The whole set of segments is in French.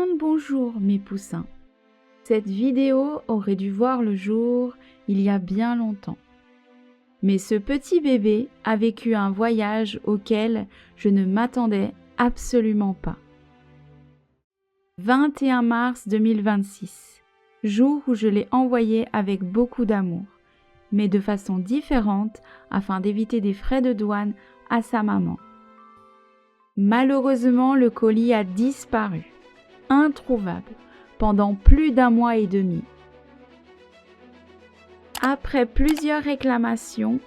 bien le bonjour mes poussins. Cette vidéo aurait dû voir le jour il y a bien longtemps. Mais ce petit bébé a vécu un voyage auquel je ne m'attendais absolument pas. 21 mars 2026, jour où je l'ai envoyé avec beaucoup d'amour, mais de façon différente afin d'éviter des frais de douane à sa maman. Malheureusement, le colis a disparu, introuvable, pendant plus d'1 mois et demi. Après plusieurs réclamations,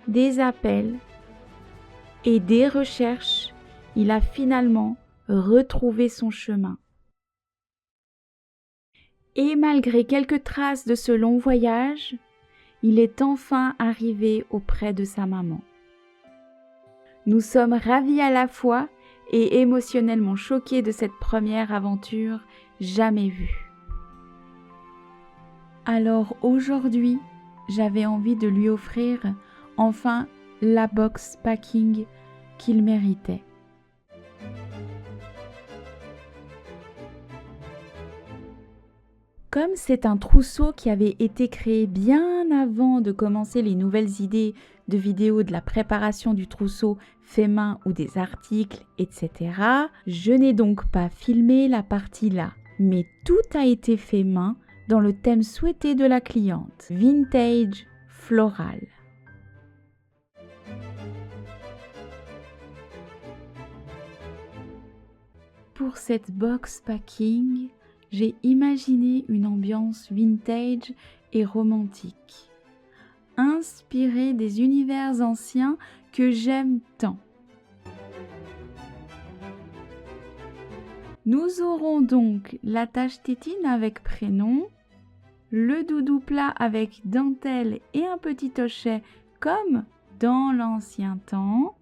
des appels et des recherches, il a finalement retrouvé son chemin. Et malgré quelques traces de ce long voyage, il est enfin arrivé auprès de sa maman. Nous sommes ravis à la fois et émotionnellement choqués de cette première aventure jamais vue. Alors aujourd'hui, j'avais envie de lui offrir enfin la box packing qu'il méritait. Comme c'est un trousseau qui avait été créé bien avant de commencer les nouvelles idées de vidéos de la préparation du trousseau fait main ou des articles, etc., je n'ai donc pas filmé la partie là, mais tout a été fait main dans le thème souhaité de la cliente, vintage floral. Pour cette box packing, j'ai imaginé une ambiance vintage et romantique, inspirée des univers anciens que j'aime tant. Nous aurons donc l'attache tétine avec prénom, le doudou plat avec dentelle et un petit hochet comme dans l'ancien temps,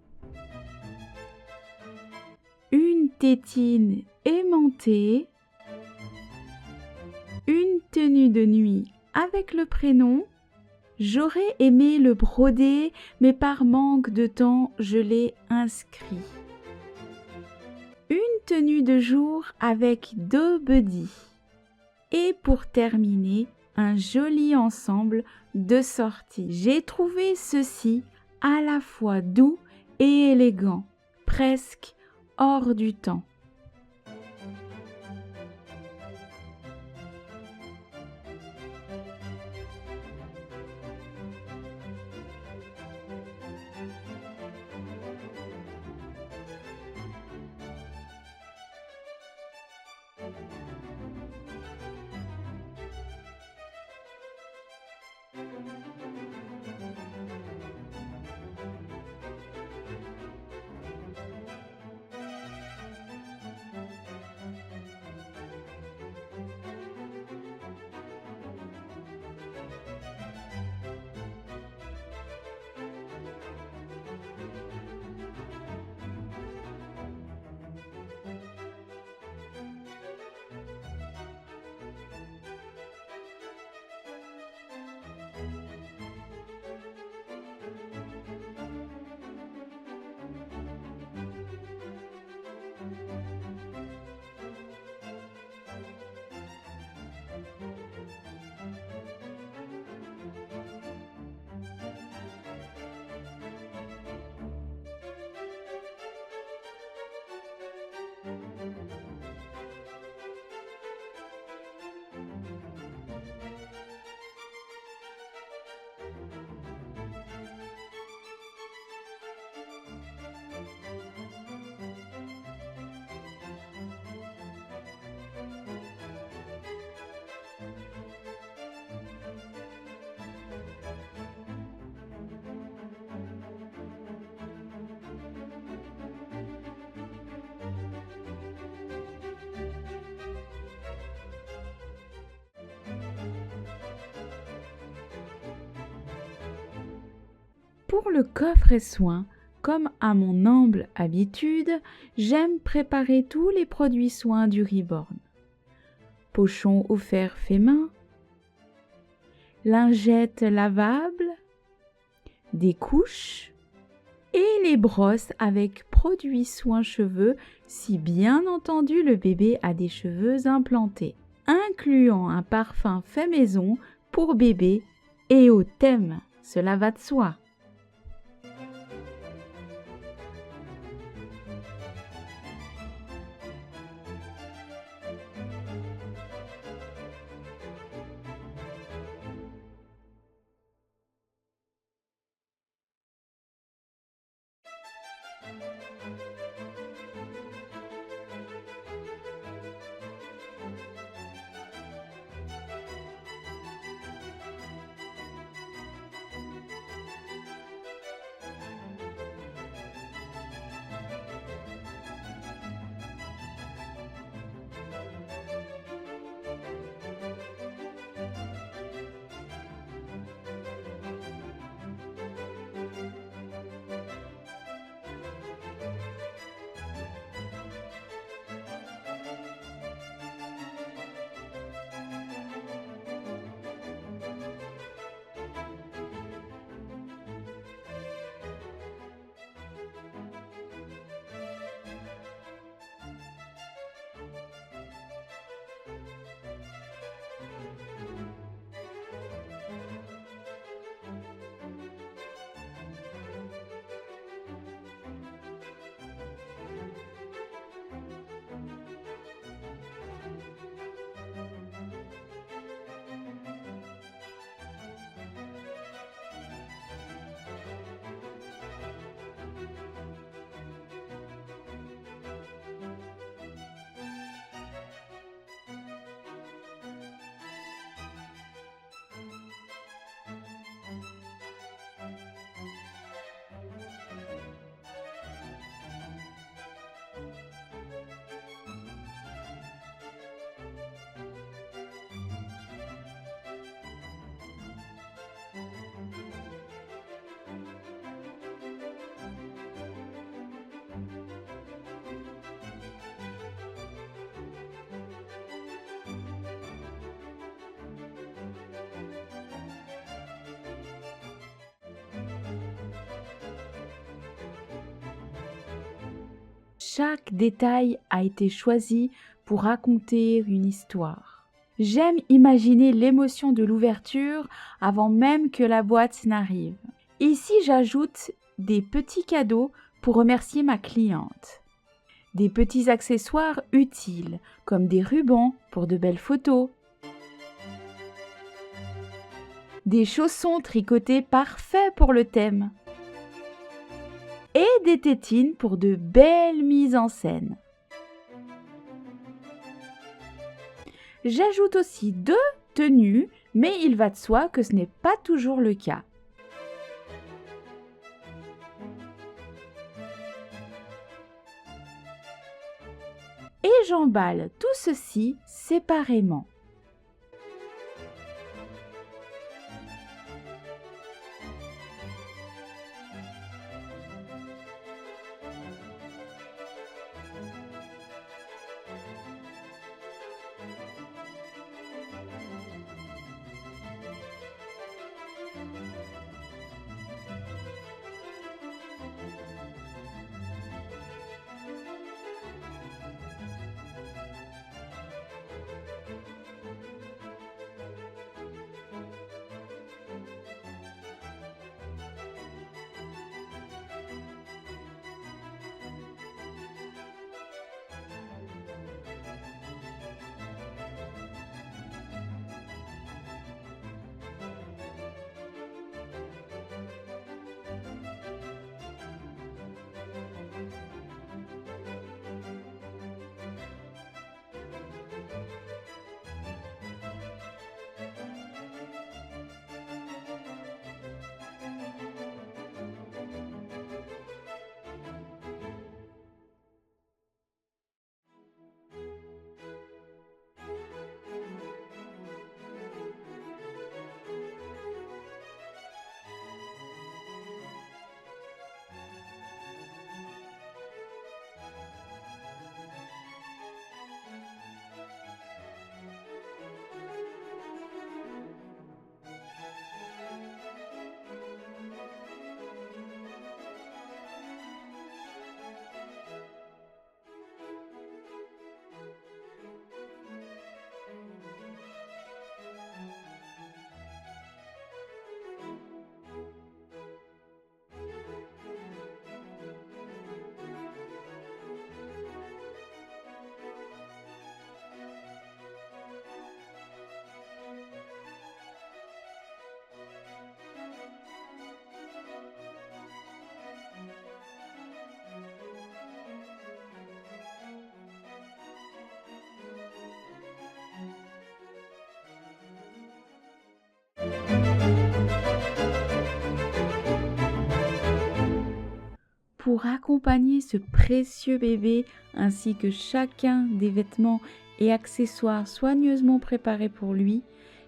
une tétine aimantée, une tenue de nuit avec le prénom. J'aurais aimé le broder, mais par manque de temps, je l'ai inscrit. Une tenue de jour avec 2 buddies. Et pour terminer, un joli ensemble de sorties. J'ai trouvé ceci à la fois doux et élégant, presque hors du temps. Pour le coffre et soin, comme à mon humble habitude, j'aime préparer tous les produits soins du Reborn. Pochon offert fait main, lingettes lavables, des couches et les brosses avec produits soins-cheveux si bien entendu le bébé a des cheveux implantés, incluant un parfum fait maison pour bébé et au thème, cela va de soi. Chaque détail a été choisi pour raconter une histoire. J'aime imaginer l'émotion de l'ouverture avant même que la boîte n'arrive. Ici, j'ajoute des petits cadeaux pour remercier ma cliente. Des petits accessoires utiles, comme des rubans pour de belles photos. Des chaussons tricotés parfaits pour le thème. Et des tétines pour de belles mises en scène. J'ajoute aussi 2 tenues, mais il va de soi que ce n'est pas toujours le cas. Et j'emballe tout ceci séparément. pour accompagner ce précieux bébé ainsi que chacun des vêtements et accessoires soigneusement préparés pour lui,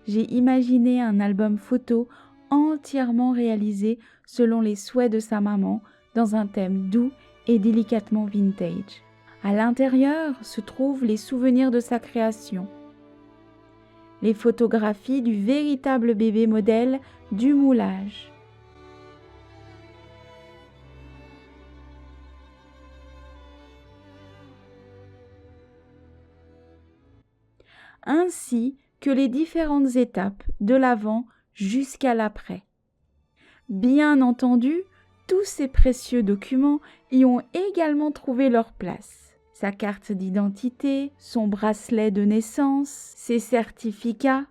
j'ai imaginé un album photo entièrement réalisé selon les souhaits de sa maman dans un thème doux et délicatement vintage. À l'intérieur se trouvent les souvenirs de sa création, les photographies du véritable bébé modèle du moulage. Ainsi que les différentes étapes de l'avant jusqu'à l'après. Bien entendu, tous ces précieux documents y ont également trouvé leur place. Sa carte d'identité, son bracelet de naissance, ses certificats.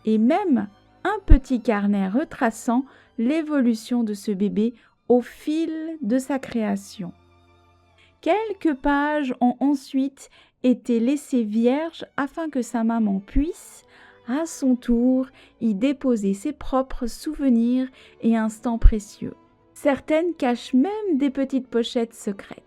Et même un petit carnet retraçant l'évolution de ce bébé au fil de sa création. Quelques pages ont ensuite été laissées vierges afin que sa maman puisse, à son tour, y déposer ses propres souvenirs et instants précieux. Certaines cachent même des petites pochettes secrètes.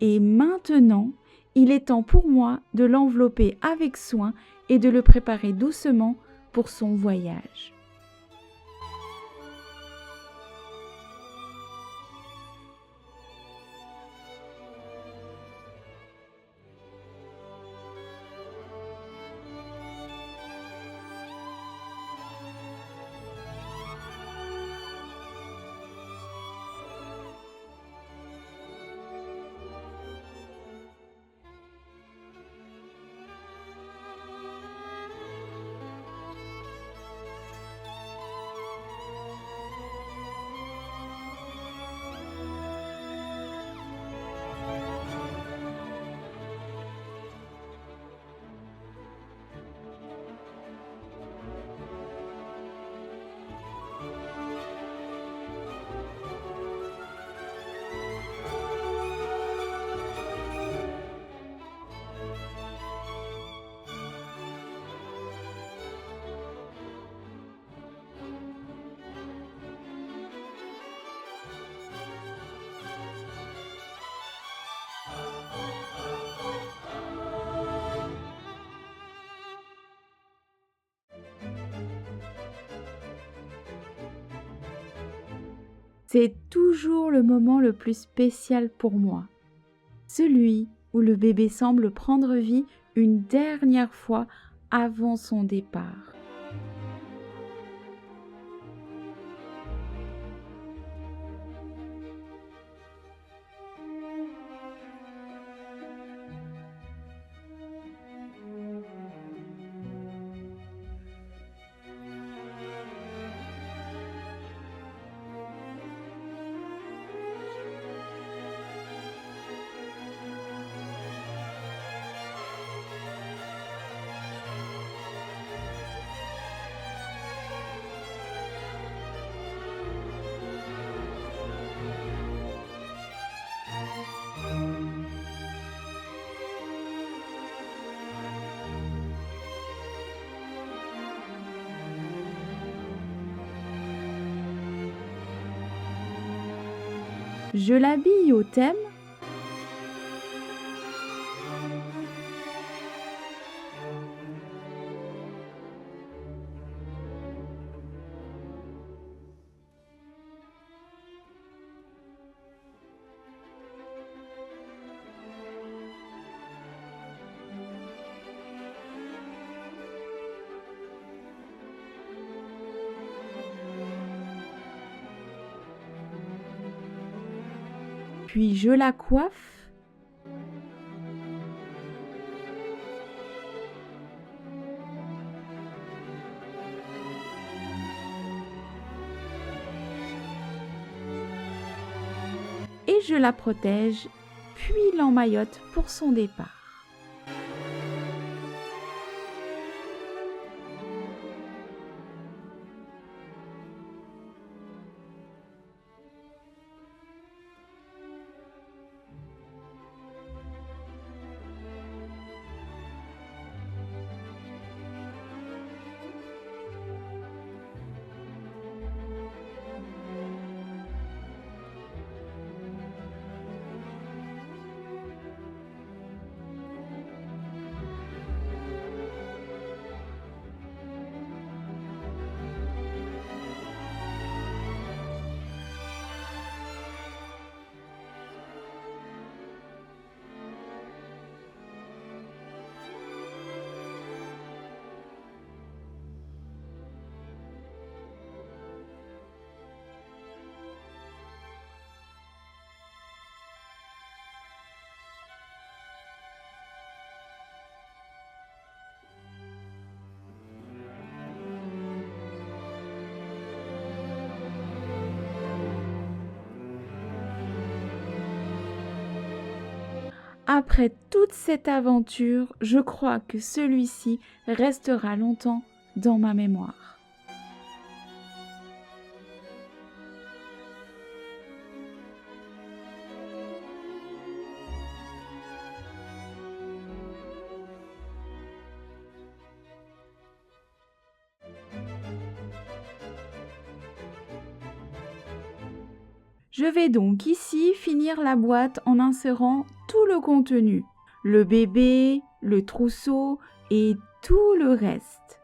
Et maintenant, il est temps pour moi de l'envelopper avec soin et de le préparer doucement pour son voyage. C'est toujours le moment le plus spécial pour moi, celui où le bébé semble prendre vie une dernière fois avant son départ. Je l'habille au thème puis je la coiffe. Et je la protège, puis l'emmaillote pour son départ. Après toute cette aventure, je crois que celui-ci restera longtemps dans ma mémoire. Je vais donc ici finir la boîte en insérant tout le contenu, le bébé, le trousseau et tout le reste.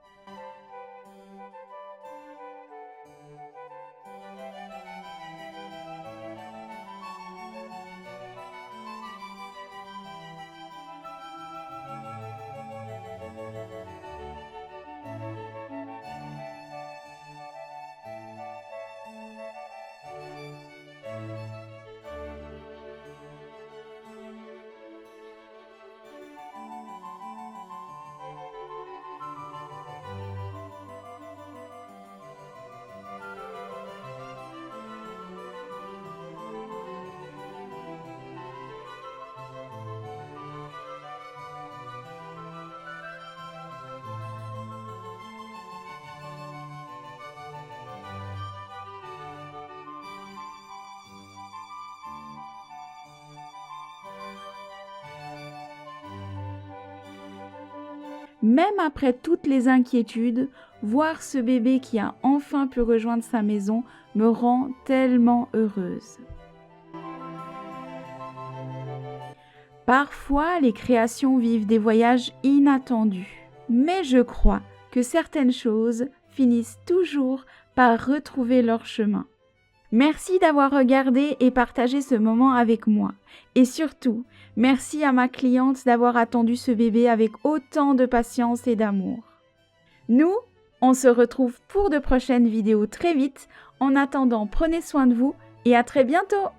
Même après toutes les inquiétudes, voir ce bébé qui a enfin pu rejoindre sa maison me rend tellement heureuse. Parfois, les créations vivent des voyages inattendus, mais je crois que certaines choses finissent toujours par retrouver leur chemin. Merci d'avoir regardé et partagé ce moment avec moi. Et surtout, merci à ma cliente d'avoir attendu ce bébé avec autant de patience et d'amour. Nous, on se retrouve pour de prochaines vidéos très vite. En attendant, prenez soin de vous et à très bientôt!